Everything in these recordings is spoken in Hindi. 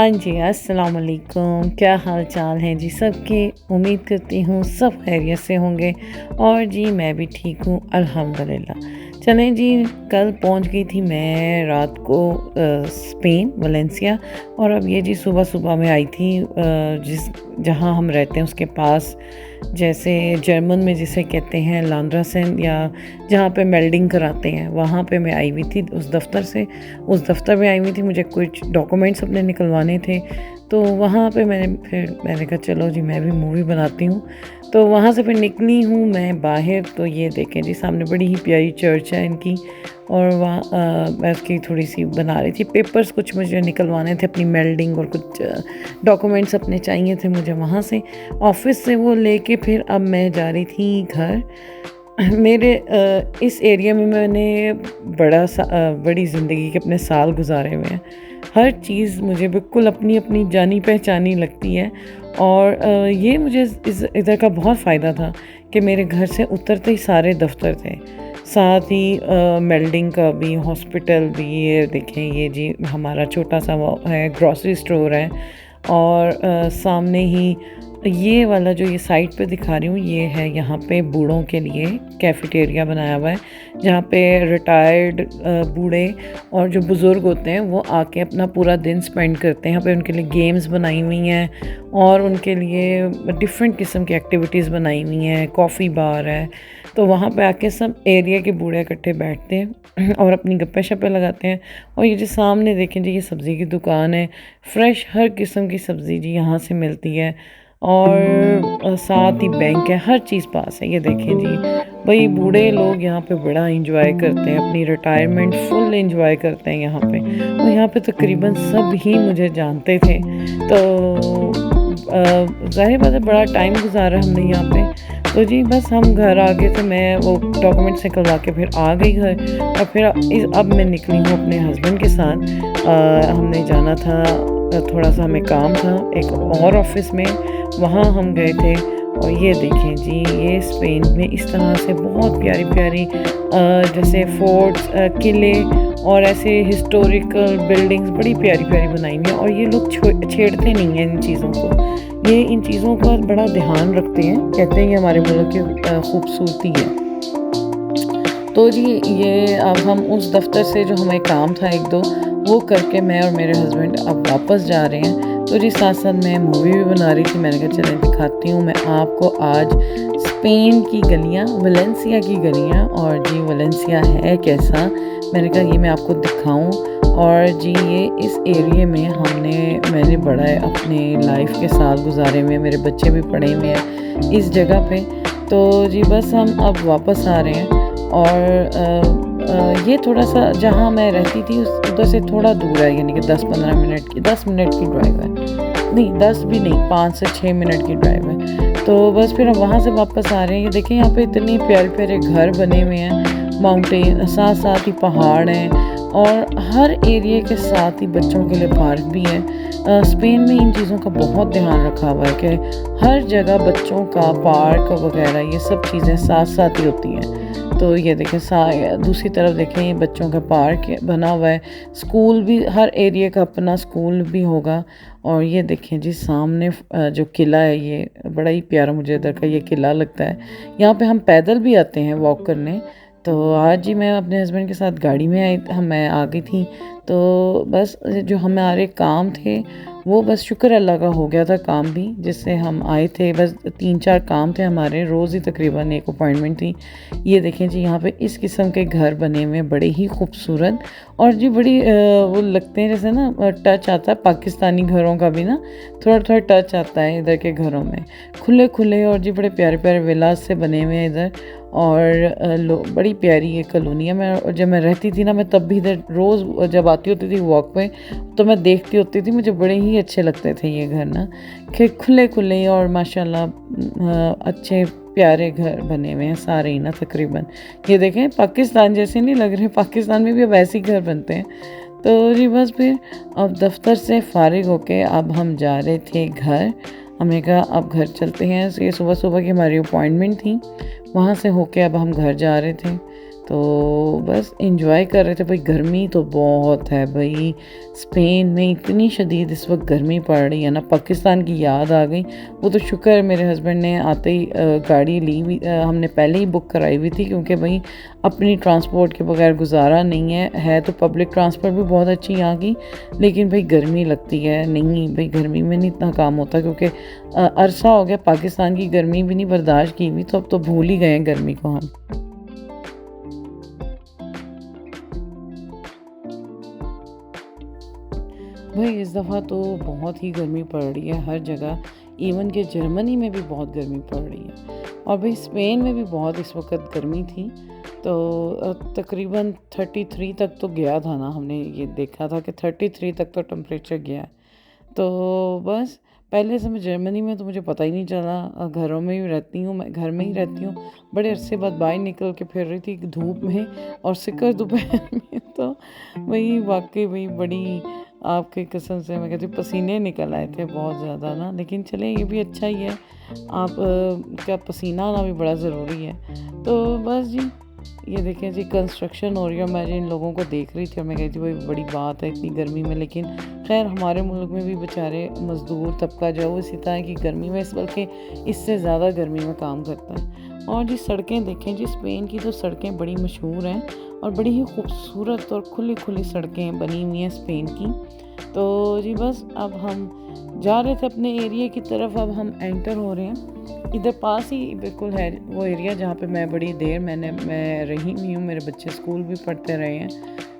हाँ जी, अस्सलाम वालेकुम। क्या हाल चाल हैं जी सबके। उम्मीद करती हूँ सब खैरियत से होंगे और जी मैं भी ठीक हूँ अल्हम्दुलिल्लाह। चलें जी, कल पहुँच गई थी मैं रात को स्पेन वलेंसिया। और अब ये जी सुबह सुबह मैं आई थी जिस जहाँ हम रहते हैं उसके पास, जैसे जर्मन में जिसे कहते हैं लांड्रासेन, या जहाँ पे मेल्डिंग कराते हैं, वहाँ पे मैं आई हुई थी उस दफ़्तर में आई हुई थी। मुझे कुछ डॉक्यूमेंट्स अपने निकलवाने थे, तो वहाँ पे मैंने कहा चलो जी मैं भी मूवी बनाती हूँ। तो वहाँ से फिर निकली हूँ मैं बाहर। तो ये देखें जी सामने बड़ी ही प्यारी चर्च है इनकी, और वहाँ मैं उसकी थोड़ी सी बना रही थी पेपर्स, कुछ मुझे निकलवाने थे अपनी मेल्डिंग, और कुछ डॉक्यूमेंट्स अपने चाहिए थे मुझे वहाँ से ऑफिस से वो लेके। फिर अब मैं जा रही थी घर। मेरे इस एरिया में मैंने बड़ी ज़िंदगी के अपने साल गुजारे हुए हैं। हर चीज़ मुझे बिल्कुल अपनी अपनी जानी पहचानी लगती है। और ये मुझे इधर का बहुत फ़ायदा था कि मेरे घर से उतरते ही सारे दफ्तर थे, साथ ही मेल्डिंग का भी, हॉस्पिटल भी। ये देखें, ये जी हमारा छोटा सा वो है, ग्रॉसरी स्टोर है। और सामने ही ये वाला जो ये साइड पे दिखा रही हूँ, ये है यहाँ पे बूढ़ों के लिए कैफेटेरिया बनाया हुआ है, जहाँ पे रिटायर्ड बूढ़े और जो बुज़ुर्ग होते हैं वो आके अपना पूरा दिन स्पेंड करते हैं। यहाँ पे उनके लिए गेम्स बनाई हुई हैं और उनके लिए डिफरेंट किस्म की एक्टिविटीज़ बनाई हुई हैं, कॉफ़ी बार है। तो वहाँ पे आके सब एरिया के बूढ़े इकट्ठे बैठते हैं और अपनी गप्पे शप्पे लगाते हैं। और ये जो सामने देखें जी, ये सब्ज़ी की दुकान है, फ्रेश हर किस्म की सब्ज़ी जी यहाँ से मिलती है। और साथ ही बैंक है, हर चीज़ पास है। ये देखें जी, भाई बूढ़े लोग यहाँ पे बड़ा इंजॉय करते हैं, अपनी रिटायरमेंट फुल इंजॉय करते हैं यहाँ पे। और यहाँ पे तकरीबन सब ही मुझे जानते थे। तो ज़ाहिर बात है बड़ा टाइम गुजारा हमने यहाँ पे। तो जी बस हम घर आ गए थे, मैं वो डॉक्यूमेंट्स निकलवा के फिर आ गई घर। और फिर अब मैं निकली हूँ अपने हस्बैंड के साथ। हमने जाना था, थोड़ा सा हमें काम था एक और ऑफिस में, वहाँ हम गए थे। और ये देखें जी, ये स्पेन में इस तरह से बहुत प्यारी प्यारी जैसे फोर्ट्स, किले और ऐसे हिस्टोरिकल बिल्डिंग्स बड़ी प्यारी प्यारी बनाई हुई हैं। और ये लोग छेड़ते नहीं हैं इन चीज़ों को, ये इन चीज़ों का बड़ा ध्यान रखते हैं, कहते हैं कि हमारे मुल्क की खूबसूरती है। तो जी ये अब हम उस दफ्तर से जो हमें काम था एक दो वो करके मैं और मेरे हस्बैंड अब वापस जा रहे हैं। तो जी साथ साथ मैं मूवी भी बना रही थी। मैंने कहा चलें दिखाती हूँ मैं आपको आज स्पेन की गलियाँ, वलेंसिया की गलियाँ। और जी वलेंसिया है कैसा, मैंने कहा ये मैं आपको दिखाऊँ। और जी ये इस एरिया में मैंने बड़ा अपने लाइफ के साल गुजारे हुए, मेरे बच्चे भी पढ़े हुए हैं इस जगह पे। तो जी बस हम अब वापस आ रहे हैं। और ये थोड़ा सा जहाँ मैं रहती थी उधर से थोड़ा दूर है, यानी कि 10 मिनट की ड्राइव है। नहीं 10 भी नहीं, 5 से 6 मिनट की ड्राइव है। तो बस फिर हम वहाँ से वापस आ रहे हैं। ये देखें यहाँ पे इतनी प्यारे प्यारे घर बने हुए हैं, माउंटेन साथ साथ ही पहाड़ हैं, और हर एरिया के साथ ही बच्चों के लिए पार्क भी है। स्पेन में इन चीज़ों का बहुत ध्यान रखा हुआ है कि हर जगह बच्चों का पार्क वगैरह ये सब चीज़ें साथ साथ ही होती हैं। तो ये देखें दूसरी तरफ देखें, ये बच्चों का पार्क बना हुआ है, स्कूल भी, हर एरिया का अपना स्कूल भी होगा। और ये देखें जी सामने जो किला है, ये बड़ा ही प्यारा मुझे इधर का ये किला लगता है। यहाँ पे हम पैदल भी आते हैं वॉक करने। तो आज जी मैं अपने हस्बैंड के साथ गाड़ी में मैं आ गई थी। तो बस जो हमारे काम थे वो बस शुक्र अल्लाह का हो गया था काम भी, जिससे हम आए थे। बस 3-4 काम थे हमारे, रोज़ ही तकरीबन एक अपॉइंटमेंट थी। ये देखें जी यहाँ पे इस किस्म के घर बने हुए बड़े ही खूबसूरत, और जी बड़ी वो लगते हैं जैसे ना टच आता है पाकिस्तानी घरों का भी ना, थोड़ा थोड़ा टच आता है इधर के घरों में, खुले खुले। और जी बड़े प्यारे प्यारे विलास से बने हुए हैं इधर। और बड़ी प्यारी ये कॉलोनी है। जब मैं रहती थी ना, मैं तब भी इधर रोज़ जब आती होती थी वॉक पे तो मैं देखती होती थी, मुझे बड़े ही अच्छे लगते थे ये घर ना, कि खुले खुले और माशाल्लाह अच्छे प्यारे घर बने हुए हैं सारे ही ना तकरीबन। ये देखें पाकिस्तान जैसे नहीं लग रहे, पाकिस्तान में भी अब ऐसे ही घर बनते हैं। तो जी बस फिर अब दफ्तर से फारिग होके अब हम जा रहे थे घर। हमने कहा अब घर चलते हैं, ये सुबह सुबह की हमारी अपॉइंटमेंट थी, वहाँ से होके अब हम घर जा रहे थे। तो बस एंजॉय कर रहे थे। भाई गर्मी तो बहुत है भाई, स्पेन में इतनी शदीद इस वक्त गर्मी पड़ रही है ना, पाकिस्तान की याद आ गई। वो तो शुक्र है मेरे हस्बैंड ने आते ही गाड़ी ली हुई, हमने पहले ही बुक कराई हुई थी, क्योंकि भाई अपनी ट्रांसपोर्ट के बगैर गुजारा नहीं है तो पब्लिक ट्रांसपोर्ट भी बहुत अच्छी यहाँ की, लेकिन भाई गर्मी लगती है। नहीं भाई गर्मी में नहीं इतना काम होता, क्योंकि अरसा हो गया पाकिस्तान की गर्मी भी नहीं बर्दाश्त की हुई, तो अब तो भूल ही गए हैं गर्मी को हम। भाई इस दफ़ा तो बहुत ही गर्मी पड़ रही है हर जगह, इवन कि जर्मनी में भी बहुत गर्मी पड़ रही है, और भाई स्पेन में भी बहुत इस वक्त गर्मी थी। तो तकरीबन 33 तक तो गया था ना, हमने ये देखा था कि 33 तक तो टेम्परेचर गया है। तो बस पहले से मैं जर्मनी में तो मुझे पता ही नहीं चला, घरों में ही रहती हूँ, मैं घर में ही रहती हूँ। बड़े अरसे बाद बाहर निकल के फिर रही थी धूप में और सिकर दोपहर में, तो वही वाकई वही बड़ी आपकी कसम से मैं कहती हूँ पसीने निकल आए थे बहुत ज़्यादा ना, लेकिन चले ये भी अच्छा ही है। आप क्या पसीना आना भी बड़ा ज़रूरी है। तो बस जी ये देखें जी कंस्ट्रक्शन हो रही है, मैं इन लोगों को देख रही थी और मैं कहती भाई बड़ी बात है इतनी गर्मी में, लेकिन खैर हमारे मुल्क में भी बेचारे मज़दूर तबका जो इसी तरह की गर्मी में बल्कि इससे ज़्यादा गर्मी में काम करता है। और जी सड़कें देखें जी, स्पेन की तो सड़कें बड़ी मशहूर हैं और बड़ी ही खूबसूरत और खुली खुली सड़कें बनी हुई हैं स्पेन की। तो जी बस अब हम जा रहे थे अपने एरिया की तरफ, अब हम एंटर हो रहे हैं। इधर पास ही बिल्कुल है वो एरिया जहाँ पे मैं बड़ी देर मैं रही हुई हूँ, मेरे बच्चे स्कूल भी पढ़ते रहे हैं।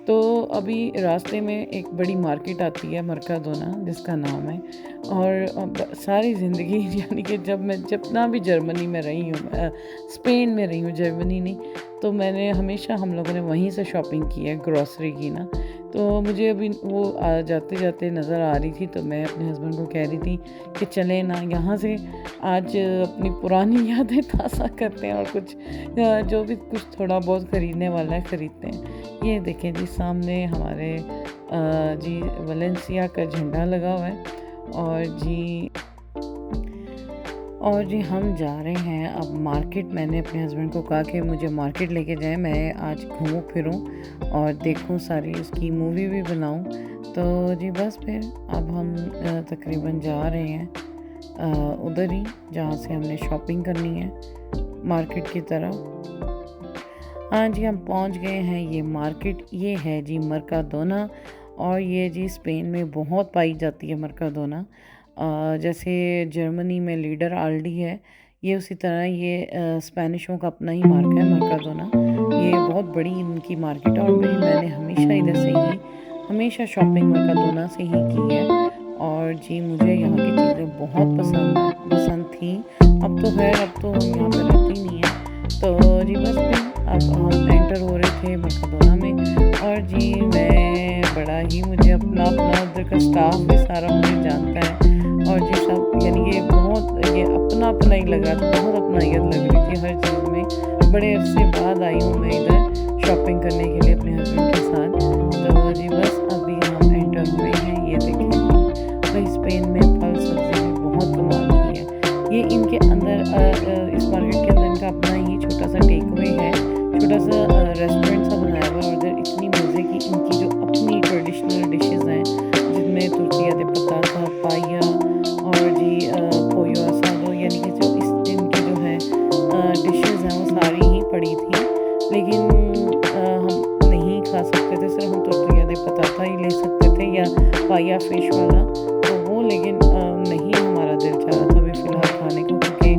तो अभी रास्ते में एक बड़ी मार्केट आती है मर्काडोना जिसका नाम है, और सारी ज़िंदगी यानी कि जब मैं जितना भी जर्मनी में रही हूँ, स्पेन में रही हूँ, जर्मनी नहीं, तो मैंने हमेशा हम लोगों ने वहीं से शॉपिंग की है ग्रॉसरी की ना। तो मुझे अभी वो जाते जाते नज़र आ रही थी, तो मैं अपने हस्बैंड को कह रही थी कि चलें ना यहाँ से आज अपनी पुरानी यादें ताज़ा करते हैं और कुछ जो भी कुछ थोड़ा बहुत ख़रीदने वाला है ख़रीदते हैं। ये देखें जी सामने हमारे जी वलेंसिया का झंडा लगा हुआ है, और जी हम जा रहे हैं अब मार्केट। मैंने अपने हस्बैंड को कहा कि मुझे मार्केट लेके जाएं, मैं आज घूमूं फिरूं और देखूं, सारी उसकी मूवी भी बनाऊं। तो जी बस फिर अब हम तकरीबन जा रहे हैं उधर ही जहाँ से हमने शॉपिंग करनी है, मार्केट की तरफ। हाँ जी हम पहुँच गए हैं, ये मार्केट ये है जी मर्काडोना, और ये जी स्पेन में बहुत पाई जाती है मर्काडोना। जैसे जर्मनी में लीडर आल्डी है, ये उसी तरह ये स्पेनिशों का अपना ही मार्क है मर्काडोना। ये बहुत बड़ी इनकी मार्केट है, और भाई मैंने हमेशा इधर से ही हमेशा शॉपिंग मर्काडोना से ही की है, और जी मुझे यहाँ की चीज़ें बहुत पसंद थी। अब तो खैर अब तो हम यहाँ पर रहती नहीं है। तो जी बस फिर अब हम एंटर हो रहे थे मर्काडोना में, और जी मैं बड़ा ही मुझे अपना उधर का स्टाफ भी सारा मुझे जानता है, और जी सब यानी कि बहुत ये अपना ही लगा था, बहुत अपनाइयत लग रही थी हर चीज़ में। बड़े अरसे बाद आई हूँ मैं इधर शॉपिंग करने के लिए अपने हस्बैंड के साथ। तो जी बस अभी हम एंटर हुए हैं, ये देखें भाई स्पेन में फल सब्जी में बहुत कमाल की है। ये इनके अंदर इस मार्केट के अंदर इनका अपना ही छोटा सा टेक अवे है, छोटा सा रेस्टोरेंट सा बनाया हुआ है, और इधर इतनी मज़े की इनकी जो अपनी ट्रेडिशनल डिशेज़ हैं जिनमें तुर्तिया दे पतासा, पाया और जी पोयो असादो, यानी कि जो इस इनकी जो है डिशेज़ हैं वो सारी ही पड़ी थी, लेकिन हम नहीं खा सकते थे, सिर्फ हम तुर्तिया दे पतासा ही ले सकते थे या पाया फिश वाला, तो वो लेकिन नहीं हमारा दिल चाह रहा था अभी फ़िलहाल खाने को, क्योंकि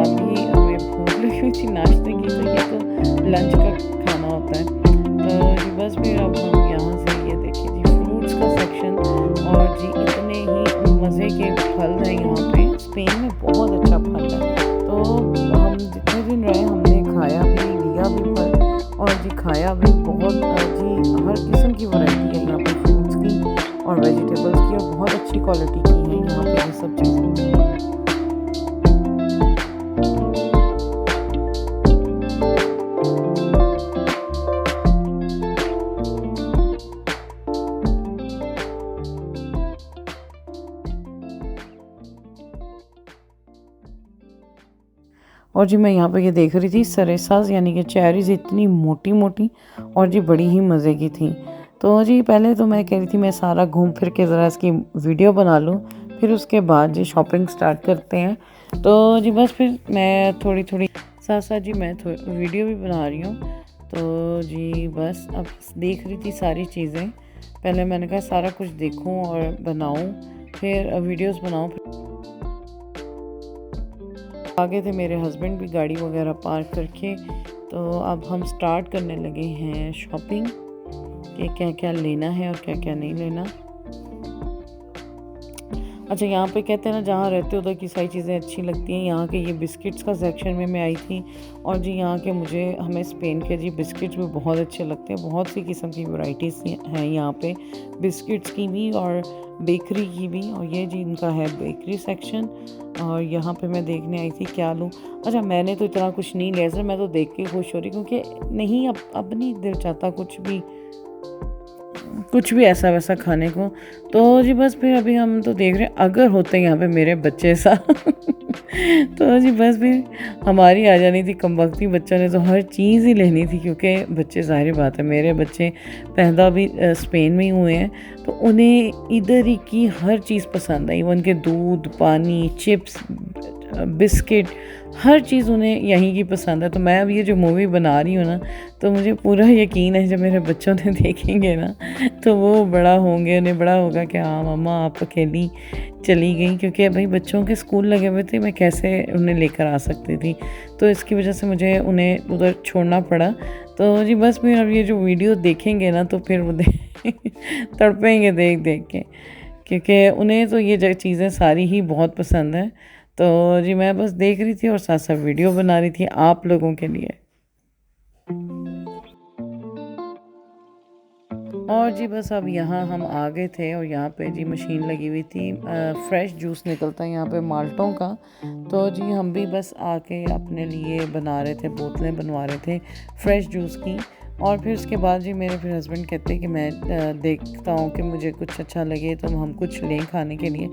अभी हमें भूख लगी हुई थी नाश्ते की, तो ये तो लंच का खाना होता है। तो बस फिर अब हम यहाँ से ये देखिए जी फ्रूट्स का सेक्शन, और जी इतने ही मज़े के फल हैं यहाँ पे, स्पेन में बहुत अच्छा फल है। तो हम जितने दिन रहे हमने खाया भी, लिया भी फल, और जी खाया भी बहुत। जी हर किस्म की वैरायटी है यहाँ पे फ्रूट्स की और वेजिटेबल्स की, और बहुत अच्छी क्वालिटी की है यहाँ पे ये सब चीज़ें। और जी मैं यहाँ पे ये देख रही थी सरेसाज यानी कि चेरीज़ इतनी मोटी मोटी और जी बड़ी ही मज़े की थी। तो जी पहले तो मैं कह रही थी मैं सारा घूम फिर के ज़रा इसकी वीडियो बना लूँ, फिर उसके बाद जी शॉपिंग स्टार्ट करते हैं। तो जी बस फिर मैं थोड़ी थोड़ी साथ साथ जी मैं वीडियो भी बना रही हूँ। तो जी बस अब देख रही थी सारी चीज़ें। पहले मैंने कहा सारा कुछ देखूँ और बनाऊँ, फिर वीडियोस बनाऊँ। आगे थे मेरे हस्बैंड भी गाड़ी वगैरह पार्क करके। तो अब हम स्टार्ट करने लगे हैं शॉपिंग कि क्या क्या लेना है और क्या क्या नहीं लेना। अच्छा, यहाँ पे कहते हैं ना जहाँ रहते हो उधर की सारी चीज़ें अच्छी लगती हैं। यहाँ के ये बिस्किट्स का सेक्शन में मैं आई थी और जी यहाँ के हमें स्पेन के जी बिस्किट्स भी बहुत अच्छे लगते हैं। बहुत सी किस्म की वैरायटीज़ हैं यहाँ पे बिस्किट्स की भी और बेकरी की भी। और ये जी इनका है बेकरी सेक्शन और यहाँ पे मैं देखने आई थी क्या लूँ। अच्छा, मैंने तो इतना कुछ नहीं लिया सर, मैं तो देख के खुश हो रही क्योंकि नहीं अब नहीं दिल चाहता कुछ भी ऐसा वैसा खाने को। तो जी बस फिर अभी हम तो देख रहे हैं अगर होते यहाँ पे मेरे बच्चे सा तो जी बस फिर हमारी आ जानी थी कमबख्ती। बच्चों ने तो हर चीज़ ही लेनी थी क्योंकि बच्चे ज़ाहिर बात है मेरे बच्चे पैदा भी स्पेन में ही हुए हैं, तो उन्हें इधर ही की हर चीज़ पसंद आई। उनके दूध, पानी, चिप्स, बिस्किट, हर चीज़ उन्हें यहीं की पसंद है। तो मैं अब ये जो मूवी बना रही हूँ ना, तो मुझे पूरा यकीन है जब मेरे बच्चों ने देखेंगे ना तो वो बड़ा होंगे, उन्हें बड़ा होगा कि हाँ मम्मा आप अकेली चली गई, क्योंकि भाई बच्चों के स्कूल लगे हुए थे, मैं कैसे उन्हें लेकर आ सकती थी। तो इसकी वजह से मुझे उन्हें उधर छोड़ना पड़ा। तो जी बस फिर अब ये जो वीडियो देखेंगे ना तो फिर वो तड़पेंगे देख देख के, क्योंकि उन्हें तो ये चीज़ें सारी ही बहुत पसंद है। तो जी मैं बस देख रही थी और साथ साथ वीडियो बना रही थी आप लोगों के लिए। और जी बस अब यहाँ हम आ गए थे और यहाँ पे जी मशीन लगी हुई थी, फ्रेश जूस निकलता है यहाँ पे माल्टों का। तो जी हम भी बस आके अपने लिए बना रहे थे, बोतलें बनवा रहे थे फ्रेश जूस की। और फिर उसके बाद जी मेरे फिर हस्बैंड कहते हैं कि मैं देखता हूँ कि मुझे कुछ अच्छा लगे तो हम कुछ लें खाने के लिए।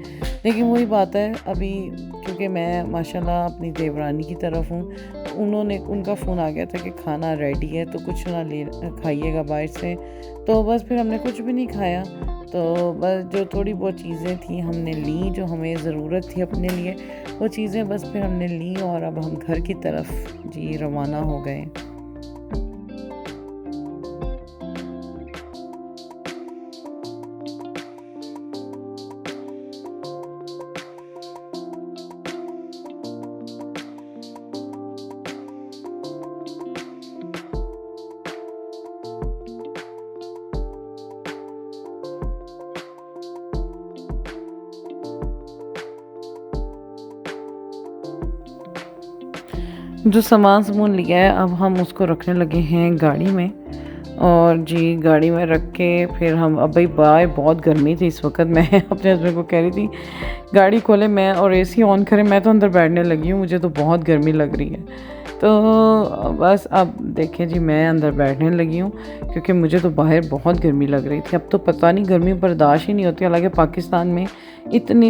लेकिन वही बात है अभी, क्योंकि मैं माशाल्लाह अपनी देवरानी की तरफ हूँ, उनका फ़ोन आ गया था कि खाना रेडी है तो कुछ ना ले खाइएगा बाहर से। तो बस फिर हमने कुछ भी नहीं खाया। तो बस जो थोड़ी बहुत चीज़ें थी हमने ली, जो हमें ज़रूरत थी अपने लिए वो चीज़ें बस फिर हमने ली और अब हम घर की तरफ जी रवाना हो गए। जो सामान लिया है अब हम उसको रखने लगे हैं गाड़ी में। और जी गाड़ी में रख के फिर हम अब भाई बाहर बहुत गर्मी थी इस वक्त। मैं अपने हस्बैंड को कह रही थी गाड़ी खोले मैं और एसी ऑन करें, मैं तो अंदर बैठने लगी हूँ, मुझे तो बहुत गर्मी लग रही है। तो बस अब देखें जी मैं अंदर बैठने लगी हूँ क्योंकि मुझे तो बाहर बहुत गर्मी लग रही थी। अब तो पता नहीं गर्मी बर्दाश्त ही नहीं होती। हालांकि पाकिस्तान में इतनी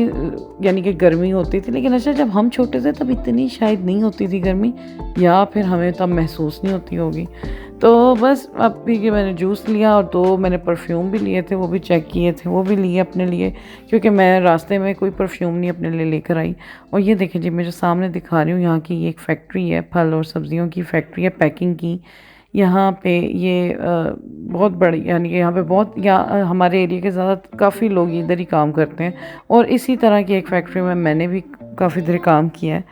यानी कि गर्मी होती थी, लेकिन अच्छा जब हम छोटे थे तब इतनी शायद नहीं होती थी गर्मी, या फिर हमें तब महसूस नहीं होती होगी। तो बस अब भी कि मैंने जूस लिया और 2 मैंने परफ्यूम भी लिए थे, वो भी चेक किए थे, वो भी लिए अपने लिए, क्योंकि मैं रास्ते में कोई परफ्यूम नहीं अपने लिए लेकर आई। और ये देखें जी मैं जो सामने दिखा रही हूँ यहाँ की ये एक फैक्ट्री है, फल और सब्जियों की फैक्ट्री है, पैकिंग की। यहाँ पे ये बहुत बड़ी यानी कि यहाँ पे बहुत हमारे एरिया के ज़्यादा काफ़ी लोग इधर ही काम करते हैं। और इसी तरह की एक फैक्ट्री में मैंने भी काफ़ी देर काम किया है।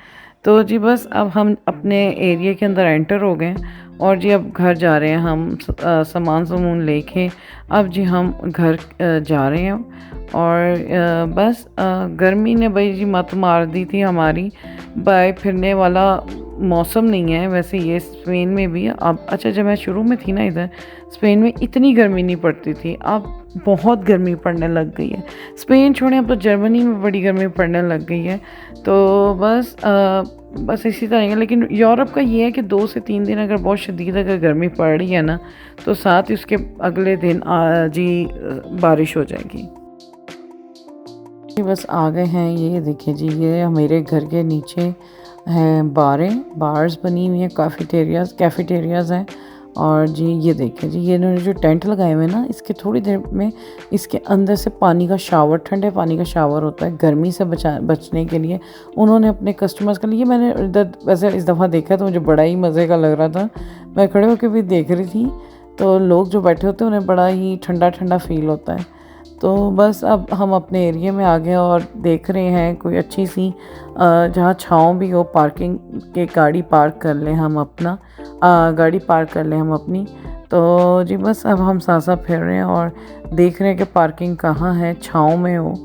तो जी बस अब हम अपने एरिया के अंदर एंटर हो गए और जी अब घर जा रहे हैं हम सामान लेके। अब जी हम घर जा रहे हैं और बस गर्मी ने भाई जी मत मार दी थी हमारी। बाय फिरने वाला मौसम नहीं है वैसे ये स्पेन में भी। अब अच्छा जब मैं शुरू में थी ना इधर स्पेन में इतनी गर्मी नहीं पड़ती थी, अब बहुत गर्मी पड़ने लग गई है। स्पेन छोड़ें अब तो जर्मनी में बड़ी गर्मी पड़ने लग गई है। तो बस इसी तरह है। लेकिन यूरोप का ये है कि 2 से 3 दिन अगर बहुत शदीद अगर गर्मी पड़ रही है ना तो साथ ही उसके अगले दिन जी बारिश हो जाएगी। बस आ गए हैं। ये देखिए जी, ये मेरे घर के नीचे हैं बार्स बनी हुई हैं, कैफेटेरियाज़ हैं। और जी ये देखिए जी, ये इन्होंने जो टेंट लगाए हुए हैं ना, इसके थोड़ी देर में इसके अंदर से पानी का शावर, ठंडे पानी का शावर होता है गर्मी से बचने के लिए। उन्होंने अपने कस्टमर्स के लिए, मैंने इधर वैसे इस दफ़ा देखा तो मुझे बड़ा ही मज़े का लग रहा था। मैं खड़े होकर भी देख रही थी, तो लोग जो बैठे होते हैं उन्हें बड़ा ही ठंडा ठंडा फील होता है। तो बस अब हम अपने एरिया में आ गए और देख रहे हैं कोई अच्छी सी जहाँ छाँव भी हो, पार्किंग के गाड़ी पार्क कर लें हम अपना, गाड़ी पार्क कर लें हम अपनी। तो जी बस अब हम साथ फिर रहे हैं और देख रहे हैं कि पार्किंग कहाँ है, छाँव में हो।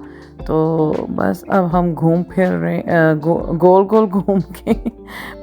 तो बस अब हम घूम फिर रहे गोल गोल घूम के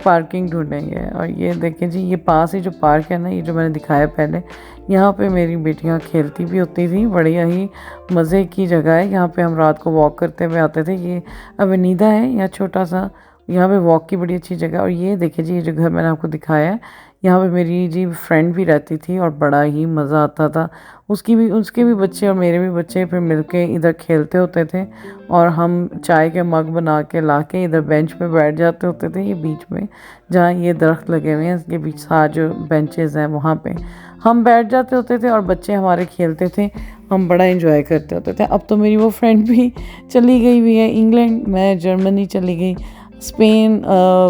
पार्किंग ढूंढेंगे। और ये देखें जी, ये पास ही जो पार्क है ना, ये जो मैंने दिखाया पहले, यहाँ पे मेरी बेटियाँ खेलती भी होती थी। बढ़िया ही मज़े की जगह है, यहाँ पे हम रात को वॉक करते हुए आते थे। ये अवेनिदा है यहाँ छोटा सा, यहाँ पे वॉक की बड़ी अच्छी जगह। और ये देखिए जी, ये जो घर मैंने आपको दिखाया है, यहाँ पे मेरी जी फ्रेंड भी रहती थी और बड़ा ही मज़ा आता था। उसके भी बच्चे और मेरे भी बच्चे फिर मिलके इधर खेलते होते थे। और हम चाय के मग बना के ला के इधर बेंच पे बैठ जाते होते थे, ये बीच में जहाँ ये दरख्त लगे हुए हैं, इसके बीच साथ जो बेंचेस हैं वहाँ पे हम बैठ जाते होते थे और बच्चे हमारे खेलते थे। हम बड़ा एंजॉय करते होते थे। अब तो मेरी वो फ्रेंड भी चली गई हुई है इंग्लैंड, मैं जर्मनी चली गई। स्पेन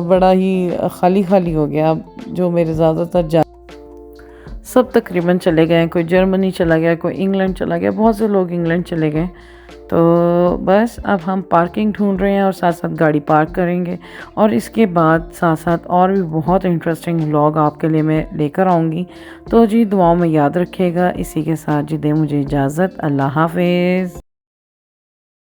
बड़ा ही खाली खाली हो गया। अब जो मेरे ज़्यादातर सब तकरीबन चले गए हैं। कोई जर्मनी चला गया, कोई इंग्लैंड चला गया, बहुत से लोग इंग्लैंड चले गए। तो बस अब हम पार्किंग ढूंढ रहे हैं और साथ साथ गाड़ी पार्क करेंगे। और इसके बाद साथ साथ और भी बहुत इंटरेस्टिंग व्लॉग आपके लिए मैं लेकर आऊँगी। तो जी दुआओं में याद रखिएगा। इसी के साथ जी दे मुझे इजाज़त। अल्लाह हाफिज़।